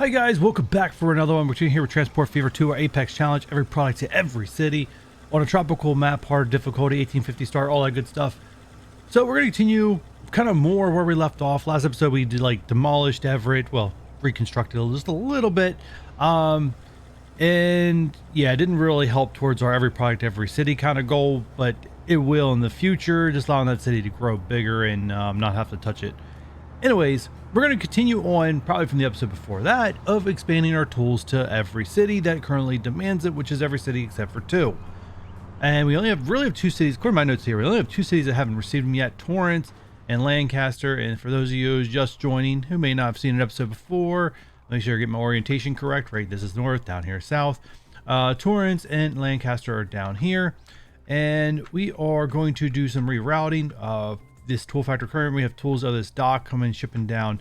Hi guys, welcome back for another one. We're here with Transport Fever 2, our Apex challenge, every product to every city on a tropical map, hard difficulty, 1850 star, all that good stuff. So we're going to continue kind of more where we left off. Last episode we did like demolished Everett, well, reconstructed it just a little bit. And yeah, it didn't really help towards our every product, every city kind of goal, but it will in the future, just allowing that city to grow bigger and not have to touch it. Anyways, we're going to continue on probably from the episode before that of expanding our tools to every city that currently demands it, which is every city except for 2. And we only have really have 2 cities, according to my notes here, we only have 2 cities that haven't received them yet, Torrance and Lancaster. And for those of you who's just joining who may not have seen an episode before, make sure I get my orientation correct, right? This is north, down here south. Torrance and Lancaster are down here. And we are going to do some rerouting of this tool factor current. We have tools of this dock coming shipping down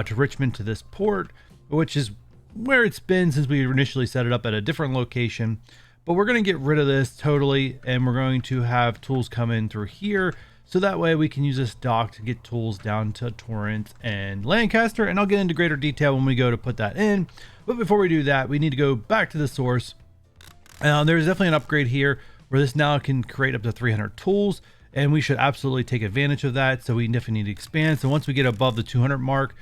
to Richmond to this port, which is where it's been since we initially set it up at a different location. But we're going to get rid of this totally, and we're going to have tools come in through here, so that way we can use this dock to get tools down to Torrance and Lancaster. And I'll get into greater detail when we go to put that in. But before we do that, we need to go back to the source. There's definitely an upgrade here where this now can create up to 300 tools, and we should absolutely take advantage of that. So we definitely need to expand. So once we get above the 200 mark,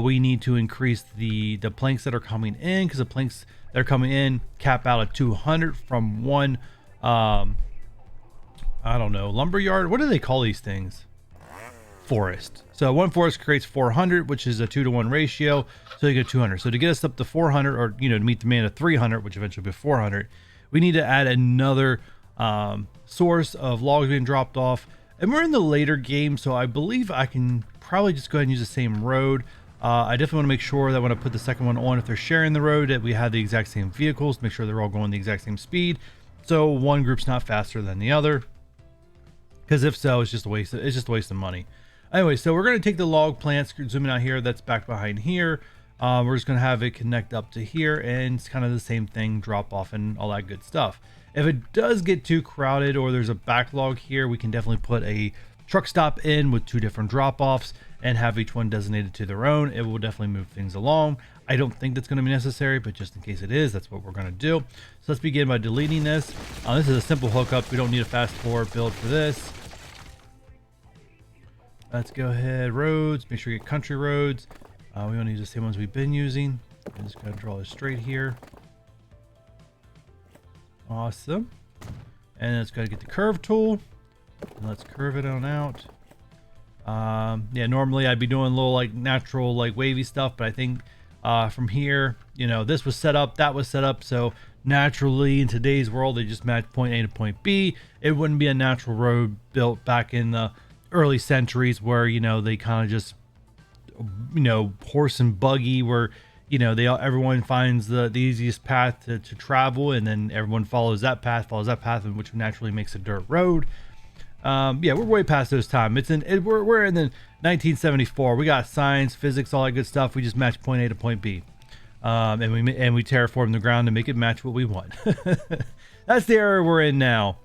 we need to increase the planks that are coming in, because the planks that are coming in cap out at 200 from one I don't know, lumberyard. What do they call these things? Forest. So one forest creates 400, which is a 2-to-1 ratio. So you get 200. So to get us up to 400, or to meet demand of 300, which eventually will be 400, we need to add another source of logs being dropped off. And we're in the later game, so I believe I can probably just go ahead and use the same road. I definitely want to make sure that when I put the second one on, if they're sharing the road, that we have the exact same vehicles, make sure they're all going the exact same speed, so one group's not faster than the other. Because if so, it's just a waste. It's just a waste of money. Anyway, so we're going to take the log plants, zooming out here, that's back behind here. We're just going to have it connect up to here, and it's kind of the same thing, drop off and all that good stuff. If it does get too crowded or there's a backlog here, we can definitely put a truck stop in with 2 different drop-offs and have each one designated to their own. It will definitely move things along. I don't think that's going to be necessary, but just in case it is, that's what we're going to do. So let's begin by deleting this. This is a simple hookup. We don't need a fast forward build for this. Let's go ahead, roads, make sure you get country roads. We don't use the same ones we've been using. I'm just going to draw this straight here. Awesome. And then it's got to get the curve tool. And let's curve it on out. Yeah, normally I'd be doing a little like natural, like wavy stuff, but I think from here, this was set up, that was set up, so naturally in today's world they just match point A to point B. It wouldn't be a natural road built back in the early centuries where they kind of just horse and buggy, where everyone finds the easiest path to travel, and then everyone follows that path, and which naturally makes a dirt road. Yeah, we're way past those time. We're in the 1974. We got science, physics, all that good stuff. We just match point A to point B, and we terraform the ground to make it match what we want. That's the era we're in now.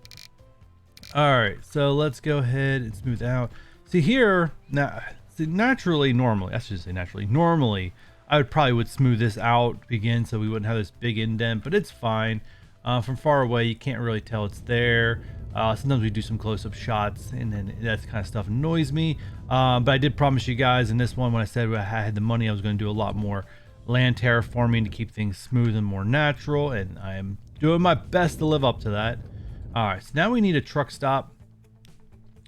All right, so let's go ahead and smooth out. See here now. Normally, I would smooth this out begin, so we wouldn't have this big indent, but it's fine. From far away, you can't really tell it's there. Sometimes we do some close-up shots, and then that kind of stuff annoys me. But I did promise you guys in this one, when I said I had the money, I was going to do a lot more land terraforming to keep things smooth and more natural, and I am doing my best to live up to that. All right, so now we need a truck stop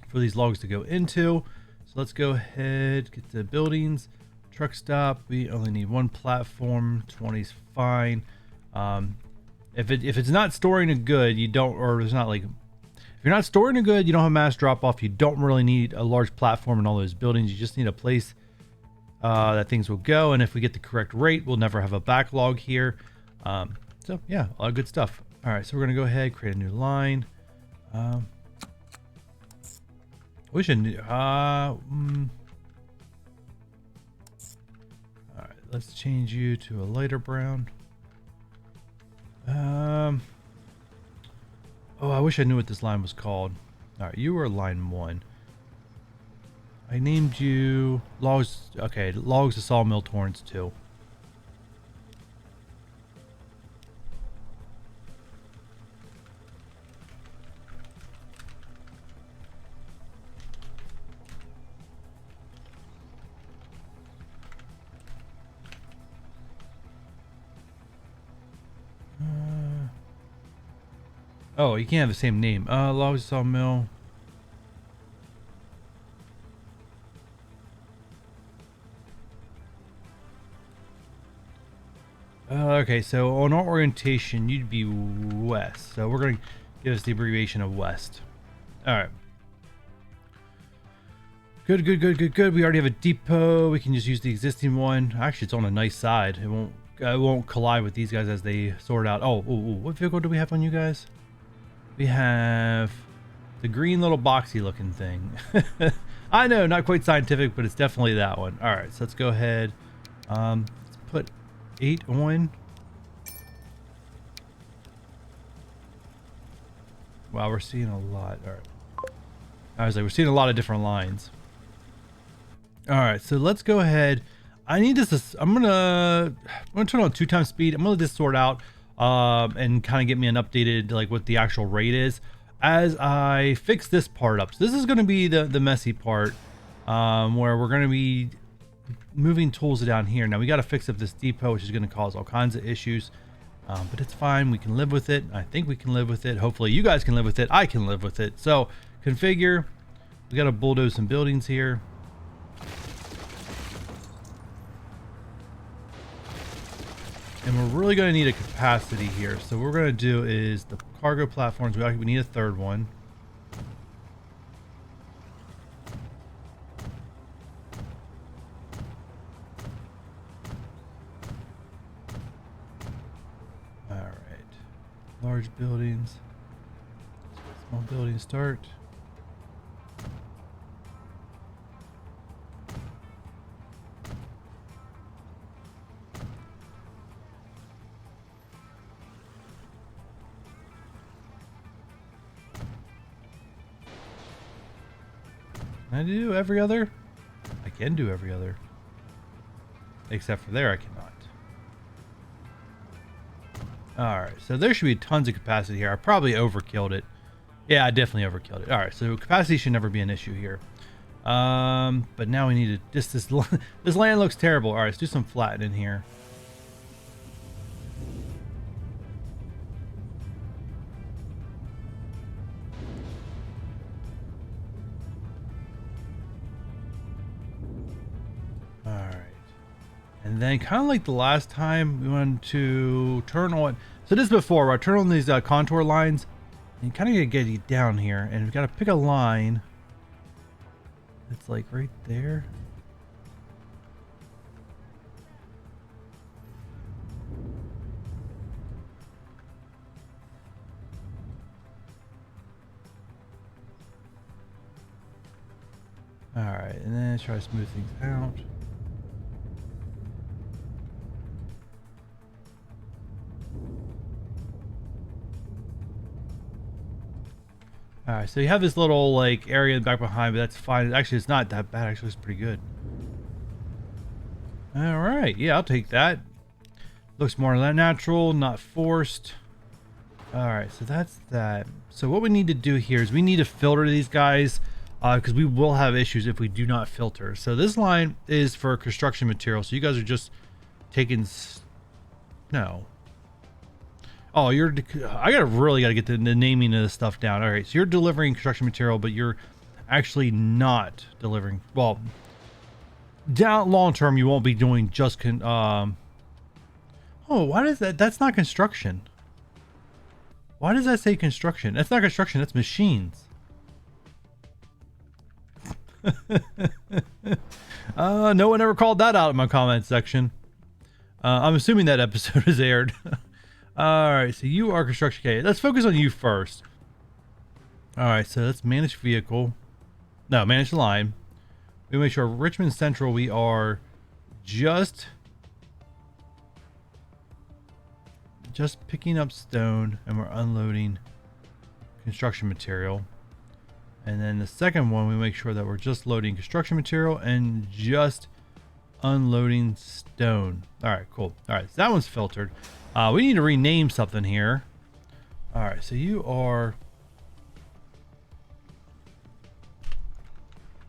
for these logs to go into. So let's go ahead, get the buildings, truck stop. We only need 1 platform. 20 is fine. If it's not storing a good, you don't, or there's not like, if you're not storing a good, you don't have mass drop off, you don't really need a large platform in all those buildings. You just need a place that things will go. And if we get the correct rate, we'll never have a backlog here. So yeah, a lot of good stuff. All right, so we're gonna go ahead, create a new line. We should, all right, let's change you to a lighter brown. Oh, I wish I knew what this line was called. All right, you were line 1. I named you logs. Okay, logs to sawmill Torrance 2. Oh, you can't have the same name. Log sawmill. Okay, so on our orientation, you'd be west. So we're going to give us the abbreviation of west. All right. Good, good, good, good, good. We already have a depot. We can just use the existing one. Actually, it's on a nice side. It won't collide with these guys as they sort out. Oh, what vehicle do we have on you guys? We have the green little boxy looking thing. I know, not quite scientific, but it's definitely that one. All right, so let's go ahead. Let's put 8 on. Wow, we're seeing a lot. All right. I was like, we're seeing a lot of different lines. All right, so let's go ahead. I need this. I'm gonna turn on 2x speed. I'm gonna let this sort out and kind of get me an updated like what the actual rate is as I fix this part up. So this is gonna be the messy part where we're gonna be moving tools down here. Now we got to fix up this depot, which is going to cause all kinds of issues, but it's fine. We can live with it. I think we can live with it. Hopefully you guys can live with it. I can live with it. So configure. We got to bulldoze some buildings here. And we're really going to need a capacity here. So what we're going to do is the cargo platforms. We need a third one. All right. Large buildings. Small buildings start. Can I do every other? I can do every other. Except for there I cannot. Alright, so there should be tons of capacity here. I probably overkilled it. Yeah, I definitely overkilled it. Alright, so capacity should never be an issue here. But now we need to... This land looks terrible. Alright, let's do some flattening here. And then kind of like the last time, we wanted to turn on, so this is before, right? Turn on these contour lines and kind of get you down here, and we've got to pick a line that's like right there. All right, and then try to smooth things out. All right, so you have this little like area in the back behind, but that's fine. Actually, it's not that bad. Actually, it's pretty good. All right, yeah, I'll take that. Looks more natural, not forced. All right, so that's that. So what we need to do here is we need to filter these guys because we will have issues if we do not filter. So this line is for construction material. So you guys are just taking... No. Oh, I really gotta get the naming of this stuff down. All right, so you're delivering construction material, but you're actually not delivering. Well, down long term, you won't be doing just oh, why does that? That's not construction. Why does that say construction? That's not construction. That's machines. No one ever called that out in my comment section. I'm assuming that episode is aired. All right, so you are construction. Okay, let's focus on you first. All right, so let's manage vehicle. No, manage the line. We make sure Richmond Central, we are just picking up stone and we're unloading construction material. And then the second one, we make sure that we're just loading construction material and just unloading stone. All right, cool. All right, so that one's filtered. We need to rename something here. All right, so you are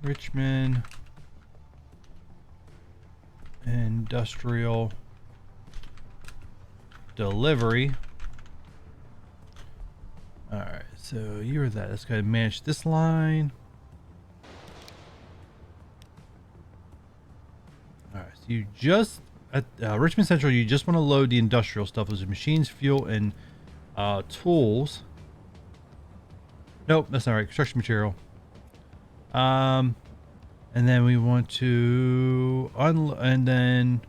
Richmond Industrial Delivery. All right, so you were that. Let's go ahead and manage this line. All right, so you just at Richmond Central, you just want to load the industrial stuff, those are machines, fuel, and tools. Nope, that's not right. Construction material. And then we want to and then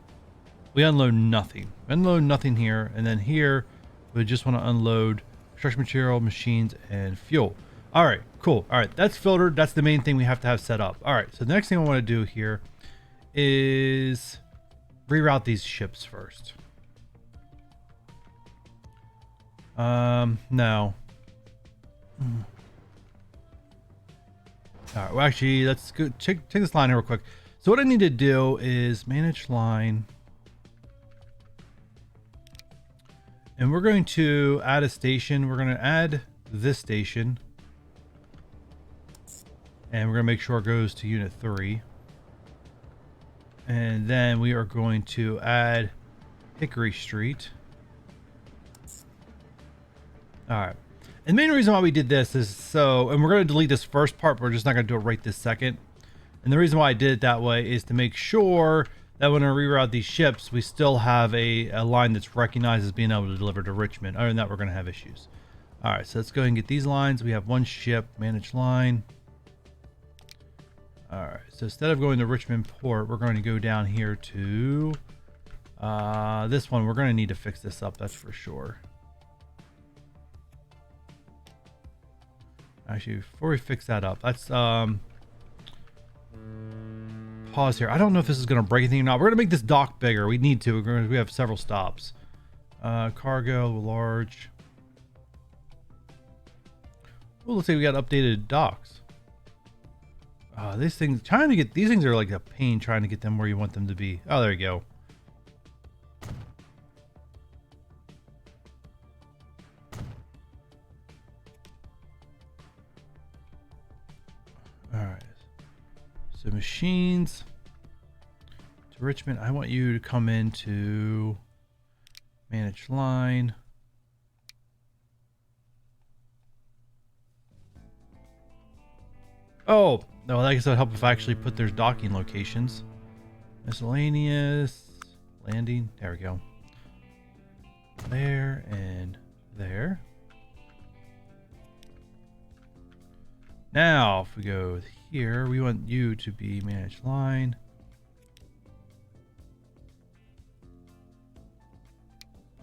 we unload nothing. Unload nothing here, and then here we just want to unload construction material, machines, and fuel. All right, cool. All right, that's filtered. That's the main thing we have to have set up. All right, so the next thing I want to do here is reroute these ships first. No. All right, well, actually, let's go check this line here real quick. So what I need to do is manage line. And we're going to add a station. We're going to add this station. And we're going to make sure it goes to unit 3. And then we are going to add Hickory Street. All right. And the main reason why we did this is and we're going to delete this first part, but we're just not going to do it right this second. And the reason why I did it that way is to make sure that when I reroute these ships, we still have a line that's recognized as being able to deliver to Richmond. Other than that, we're going to have issues. All right, so let's go ahead and get these lines. We have one ship, manage line. All right, so instead of going to Richmond Port, we're going to go down here to this one. We're going to need to fix this up, that's for sure. Actually, before we fix that up, let's pause here. I don't know if this is going to break anything or not. We're going to make this dock bigger. We need to. We have several stops. Cargo, large. Well, let's say we got updated docks. These things, trying to get these things are like a pain trying to get them where you want them to be. Oh, there you go. All right. So machines to Richmond. I want you to come into manage line. Oh, no, I guess that would help if I actually put their docking locations. Miscellaneous landing. There we go. There and there. Now, if we go here, we want you to be managed line.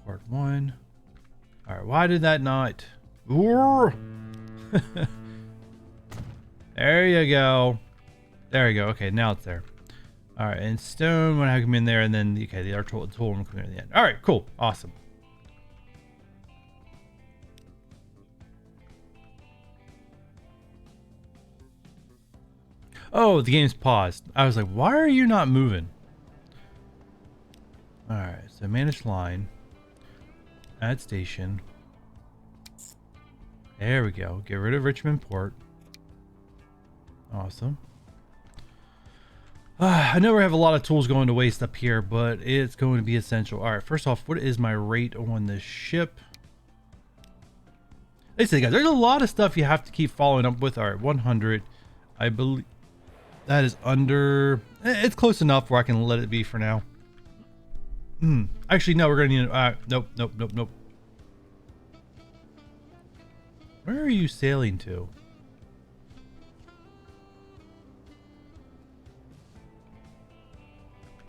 Part 1. All right, why did that not? There you go. There you go. Okay, now it's there. All right, and stone when I come in there, and then okay, the other tool will come in at the end. All right, cool, awesome. Oh, the game's paused. I was like, why are you not moving? All right, so manage line, add station. There we go. Get rid of Richmond Port. Awesome. I know we have a lot of tools going to waste up here, but it's going to be essential. All right, first off, what is my rate on this ship? Listen, guys, there's a lot of stuff you have to keep following up with. All right, 100. I believe that is under. It's close enough where I can let it be for now. Actually, no, we're going to need. Nope. Where are you sailing to?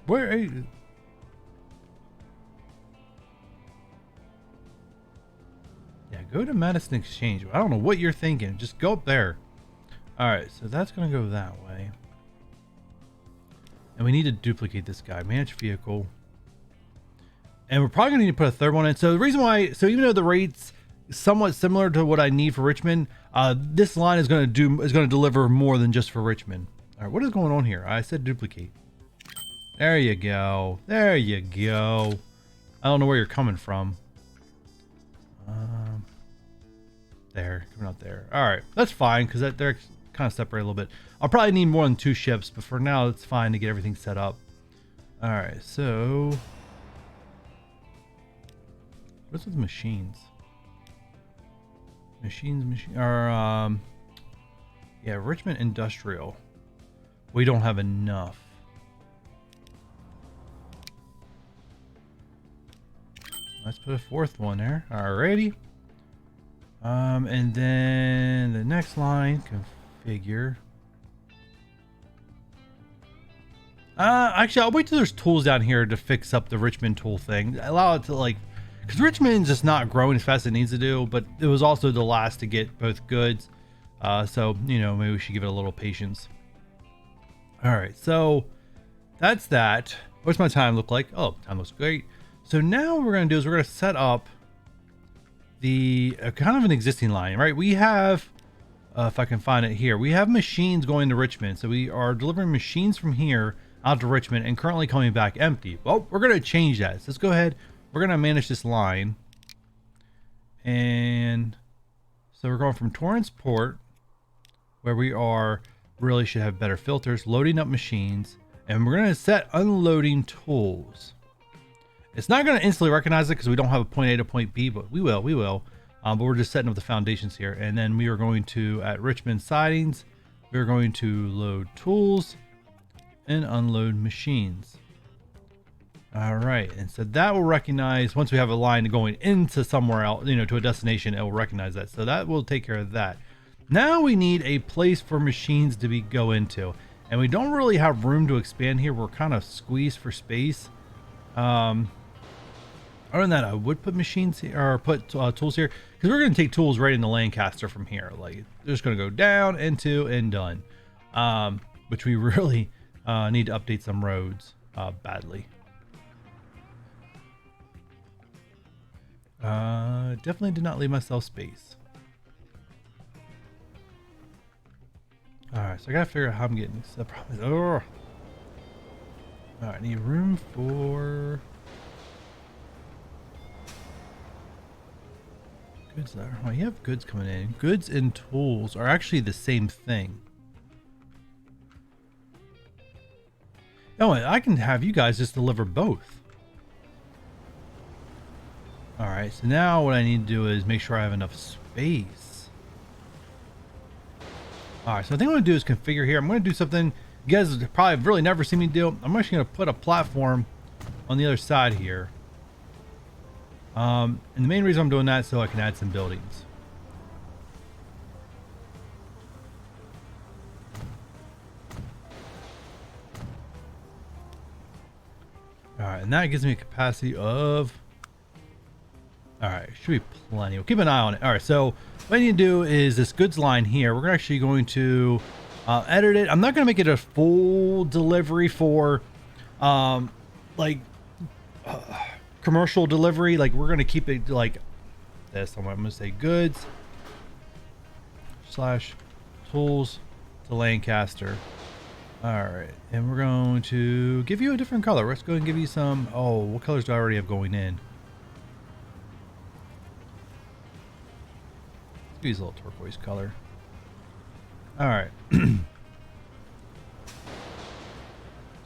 Where are you? Yeah, go to Madison Exchange. I don't know what you're thinking. Just go up there. All right, so that's going to go that way. And we need to duplicate this guy. Manage vehicle. And we're probably going to need to put a third one in. So the reason why, so even though the rate's somewhat similar to what I need for Richmond, this line is going to deliver more than just for Richmond. All right, what is going on here? I said duplicate. There you go. There you go. I don't know where you're coming from. There, coming out there. All right, that's fine because they're kind of separated a little bit. I'll probably need more than 2 ships, but for now it's fine to get everything set up. All right, so what's with machines? Yeah, Richmond Industrial. We don't have enough. Let's put a fourth one there. Alrighty. And then the next line, configure. Actually, I'll wait till there's tools down here to fix up the Richmond tool thing. Allow it to, like, because Richmond's just not growing as fast as it needs to do, but it was also the last to get both goods. So, you know, maybe we should give it a little patience. All right, so that's that. What's my time look like? Oh, time looks great. So now what we're going to do is we're going to set up the kind of an existing line, right? We have, if I can find it here, we have machines going to Richmond. So we are delivering machines from here out to Richmond and currently coming back empty. Well, we're going to change that. So let's go ahead. We're going to manage this line. And so we're going from Torrance Port, where we are really should have better filters, loading up machines, and we're going to set unloading tools. It's not going to instantly recognize it because we don't have a point A to point B, but we will. But we're just setting up the foundations here. And then we are going to, at Richmond sidings, we're going to load tools and unload machines. All right, and so that will recognize, once we have a line going into somewhere else, you know, to a destination, it will recognize that. So that will take care of that. Now we need a place for machines to go into, and we don't really have room to expand here. We're kind of squeezed for space. Other than that, I would put machines here, or put tools here, because we're going to take tools right into Lancaster from here. Like, they're just going to go down, into, and done. Which we really need to update some roads badly. Definitely did not leave myself space. Alright, so I gotta figure out how I'm getting this. The problem is, alright, I need room for goods there. Oh, you have goods coming in. Goods and tools are actually the same thing. Oh, I can have you guys just deliver both. Alright, so now what I need to do is make sure I have enough space. Alright, so I think what I'm going to do is configure here. I'm going to do something you guys have probably really never seen me do. I'm actually going to put a platform on the other side here. And the main reason I'm doing that is so I can add some buildings. Alright, and that gives me a capacity of... Alright, should be plenty. We'll keep an eye on it. Alright, so what I need to do is this goods line here. We're actually going to edit it. I'm not going to make it a full delivery for commercial delivery. Like, we're going to keep it like this. I'm going to say goods / tools to Lancaster. Alright, and we're going to give you a different color. Let's go and give you some... Oh, what colors do I already have going in? Use a little turquoise color. All right.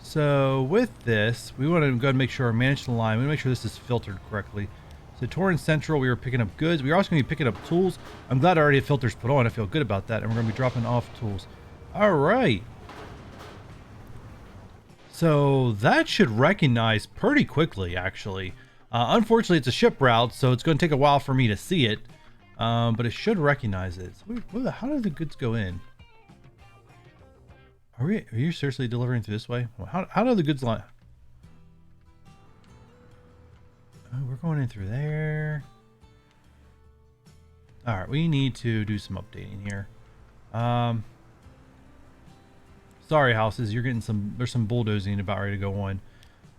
So with this, we want to go ahead and make sure manage the line. We want to make sure this is filtered correctly. So Torrance Central, we were picking up goods. We are also going to be picking up tools. I'm glad I already have filters put on. I feel good about that. And we're going to be dropping off tools. All right. So that should recognize pretty quickly, actually. Unfortunately, it's a ship route, so it's going to take a while for me to see it. But it should recognize it. So how do the goods go in? Are you seriously delivering through this way? How do the goods line? Oh, we're going in through there. All right, we need to do some updating here. Sorry, houses, you're getting there's some bulldozing about ready to go on.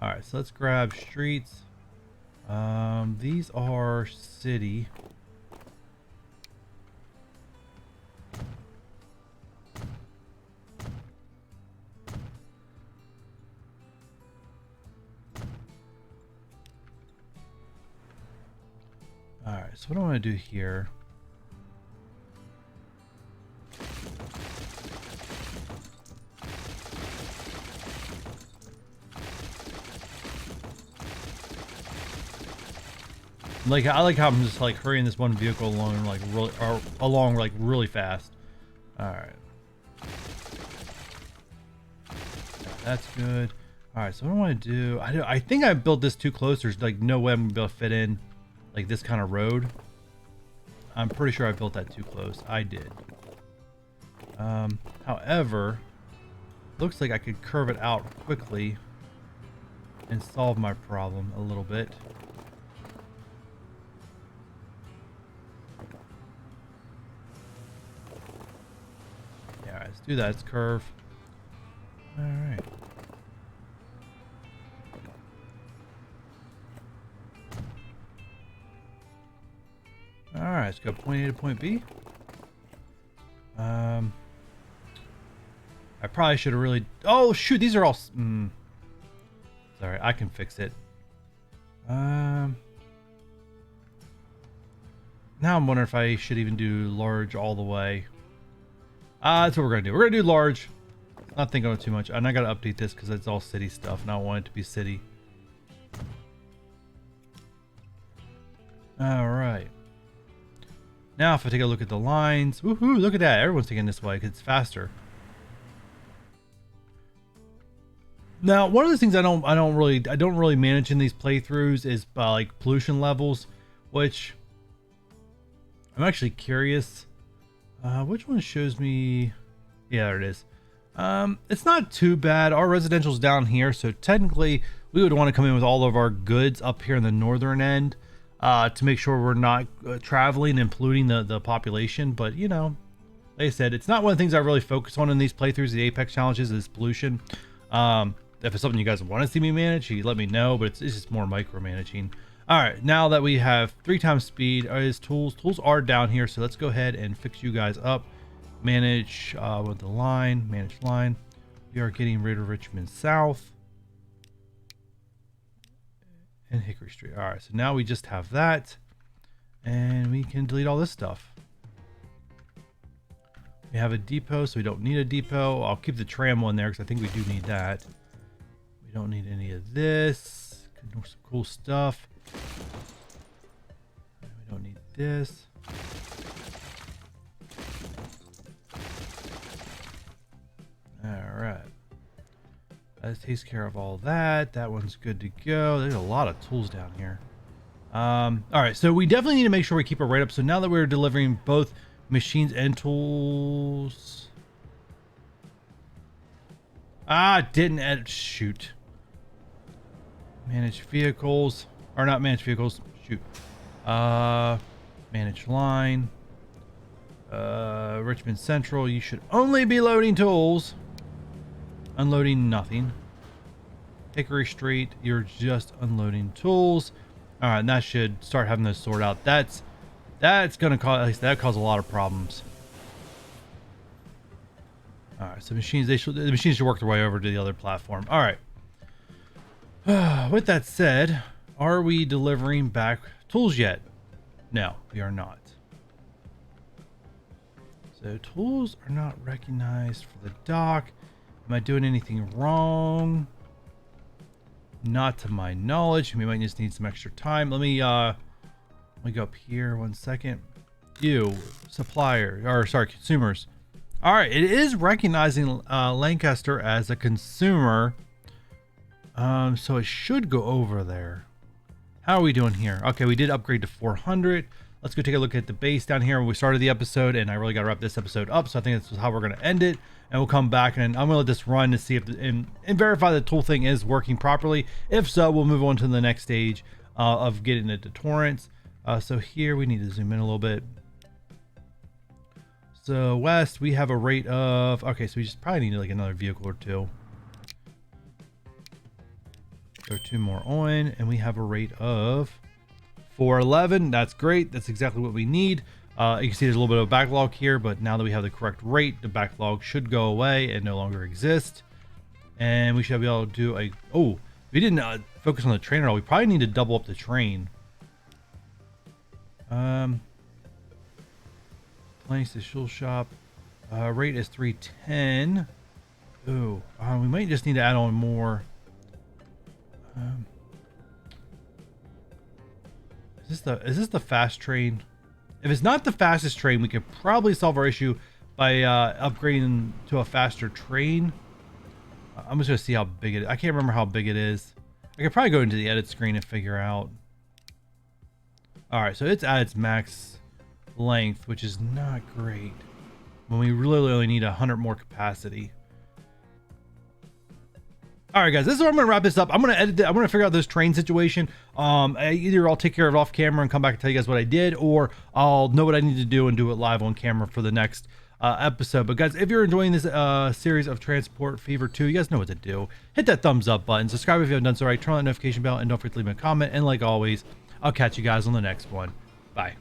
All right, so let's grab streets. These are city. Alright, so what I want to do here. Like, I like how I'm just like hurrying this one vehicle along like really fast. All right. That's good. All right, so what do I want to do? I think I built this too close. There's like no way I'm gonna be able to fit in like this kind of road. I'm pretty sure I built that too close. I did. However, looks like I could curve it out quickly and solve my problem a little bit. Yeah, let's do that. Let's curve. All right. All right, let's go point A to point B. I probably should have really. Oh shoot, these are all. Sorry, I can fix it. Now I'm wondering if I should even do large all the way. That's what we're gonna do. We're gonna do large. Not thinking of it too much, and I gotta update this because it's all city stuff, and I want it to be city. All right. Now, if I take a look at the lines, woohoo! Look at that. Everyone's taking this way because it's faster. Now, one of the things I don't really manage in these playthroughs is like pollution levels, which I'm actually curious. Which one shows me? Yeah, there it is. It's not too bad. Our residential's down here, so technically we would want to come in with all of our goods up here in the northern end to make sure we're not traveling and polluting the population. But you know, like I said, it's not one of the things I really focus on in these playthroughs. The Apex challenges is pollution. If it's something you guys want to see me manage, you let me know, but it's just more micromanaging. All right, now that we have 3 times speed as tools are down here, so let's go ahead and fix you guys up. Manage with the line, manage line. We are getting rid of Richmond South and Hickory Street. All right, so now we just have that, and we can delete all this stuff. We have a depot, so we don't need a depot. I'll keep the tram one there because I think we do need that. We don't need any of this. Some cool stuff. We don't need this. All right. That takes care of all that. That one's good to go. There's a lot of tools down here. All right, so we definitely need to make sure we keep it right up. So now that we're delivering both machines and tools. Didn't edit. Shoot. Manage vehicles. Or not manage vehicles. Shoot. Manage line. Richmond Central. You should only be loading tools. Unloading nothing. Hickory Street. You're just unloading tools. All right, and that should start having those sort out. That's gonna cause, at least that cause a lot of problems. All right, so the machines should work their way over to the other platform. All right. With that said, are we delivering back tools yet? No, we are not. So tools are not recognized for the dock. Am I doing anything wrong? Not to my knowledge. We might just need some extra time. Let me go up here 1 second. You supplier, or sorry, consumers. All right, it is recognizing Lancaster as a consumer. So it should go over there. How are we doing here? Okay, we did upgrade to 400. Let's go take a look at the base down here when we started the episode, and I really got to wrap this episode up. So I think this is how we're going to end it, and we'll come back and I'm going to let this run to see if and verify the tool thing is working properly. If so, we'll move on to the next stage of getting it to Torrance. So here we need to zoom in a little bit. So west, we have a rate of, okay, so we just probably need like another vehicle or two. Throw 2 more on, and we have a rate of 411. That's great. That's exactly what we need. You can see there's a little bit of a backlog here, but now that we have the correct rate, the backlog should go away and no longer exist. And we should be able to do a, oh, we didn't focus on the train at all. We probably need to double up the train. Place the tool shop. Rate is 310. Ooh, we might just need to add on more. Is Is this the fast train? If it's not the fastest train, we could probably solve our issue by upgrading to a faster train. I'm just gonna see how big it is. I can't remember how big it is. I could probably go into the edit screen and figure out. All right, so it's at its max length, which is not great when we really only need 100 more capacity. All right, guys, this is where I'm gonna wrap this up. I'm gonna edit it. I'm gonna figure out this train situation. Either I'll take care of it off camera and come back and tell you guys what I did, or I'll know what I need to do and do it live on camera for the next episode. But guys, if you're enjoying this series of Transport Fever 2, you guys know what to do. Hit that thumbs up button, subscribe if you haven't done so already, turn on that notification bell, and don't forget to leave me a comment. And like always, I'll catch you guys on the next one. Bye.